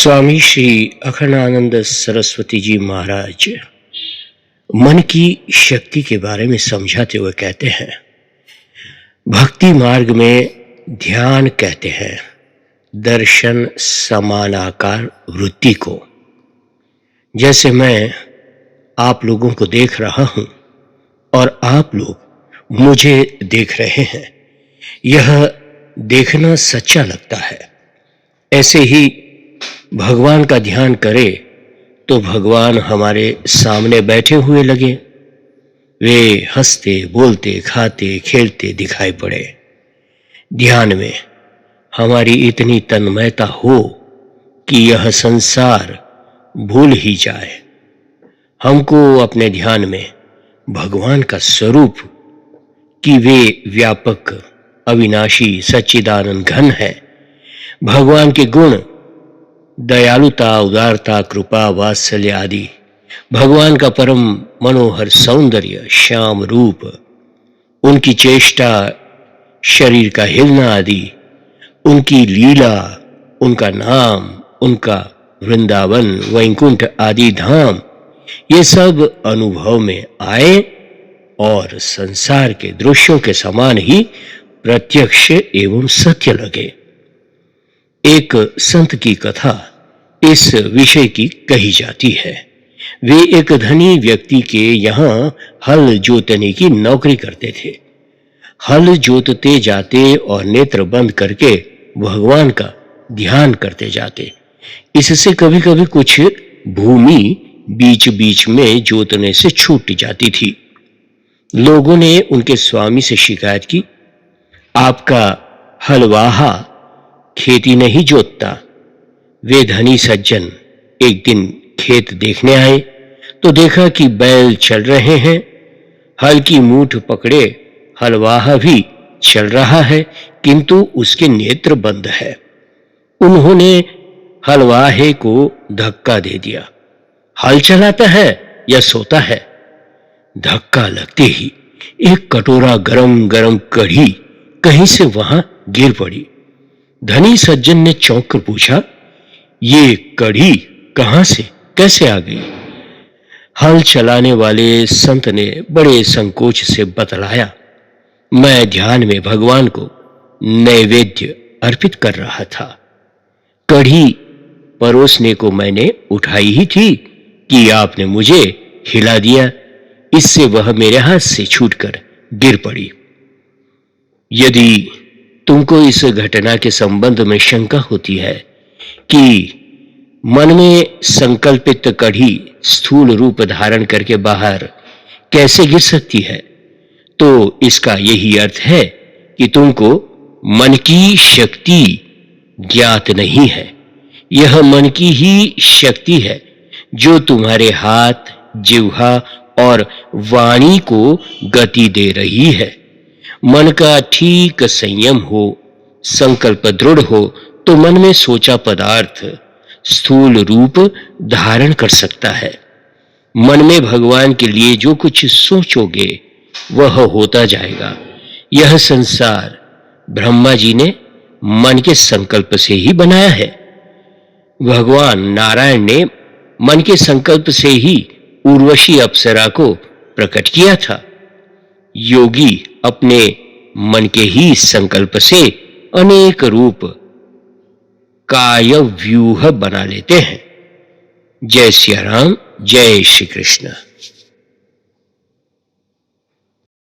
स्वामी श्री अखंडानंद सरस्वती जी महाराज मन की शक्ति के बारे में समझाते हुए कहते हैं, भक्ति मार्ग में ध्यान कहते हैं दर्शन समानाकार वृत्ति को। जैसे मैं आप लोगों को देख रहा हूं और आप लोग मुझे देख रहे हैं, यह देखना सच्चा लगता है। ऐसे ही भगवान का ध्यान करें तो भगवान हमारे सामने बैठे हुए लगे, वे हंसते बोलते खाते खेलते दिखाई पड़े। ध्यान में हमारी इतनी तन्मयता हो कि यह संसार भूल ही जाए। हमको अपने ध्यान में भगवान का स्वरूप कि वे व्यापक अविनाशी सच्चिदानंद घन है, भगवान के गुण दयालुता उदारता कृपा वात्सल्य आदि, भगवान का परम मनोहर सौंदर्य श्याम रूप, उनकी चेष्टा शरीर का हिलना आदि, उनकी लीला, उनका नाम, उनका वृंदावन वैकुंठ आदि धाम, ये सब अनुभव में आए और संसार के दृश्यों के समान ही प्रत्यक्ष एवं सत्य लगे। एक संत की कथा इस विषय की कही जाती है। वे एक धनी व्यक्ति के यहाँ हल जोतने की नौकरी करते थे। हल जोतते जाते और नेत्र बंद करके भगवान का ध्यान करते जाते। इससे कभी कभी कुछ भूमि बीच बीच में जोतने से छूट जाती थी। लोगों ने उनके स्वामी से शिकायत की, आपका हलवाहा खेती नहीं जोतता। वे धनी सज्जन एक दिन खेत देखने आए तो देखा कि बैल चल रहे हैं, हल की मूठ पकड़े हलवाहा भी चल रहा है, किंतु उसके नेत्र बंद है। उन्होंने हलवाहे को धक्का दे दिया। हल चलाता है या सोता है? धक्का लगते ही एक कटोरा गरम गरम कढ़ी कहीं से वहां गिर पड़ी। धनी सज्जन ने चौंक कर पूछा, ये कढ़ी कहां से कैसे आ गई? हल चलाने वाले संत ने बड़े संकोच से बतलाया, मैं ध्यान में भगवान को नैवेद्य अर्पित कर रहा था। कढ़ी परोसने को मैंने उठाई ही थी कि आपने मुझे हिला दिया, इससे वह मेरे हाथ से छूटकर गिर पड़ी। यदि तुमको इस घटना के संबंध में शंका होती है कि मन में संकल्पित कढ़ी स्थूल रूप धारण करके बाहर कैसे गिर सकती है, तो इसका यही अर्थ है कि तुमको मन की शक्ति ज्ञात नहीं है। यह मन की ही शक्ति है जो तुम्हारे हाथ, जिह्वा और वाणी को गति दे रही है। मन का ठीक संयम हो, संकल्प दृढ़ हो तो मन में सोचा पदार्थ स्थूल रूप धारण कर सकता है। मन में भगवान के लिए जो कुछ सोचोगे वह होता जाएगा। यह संसार ब्रह्मा जी ने मन के संकल्प से ही बनाया है। भगवान नारायण ने मन के संकल्प से ही उर्वशी अप्सरा को प्रकट किया था। योगी अपने मन के ही संकल्प से अनेक रूप काय व्यूह बना लेते हैं। जय सिया राम, जय श्री कृष्ण।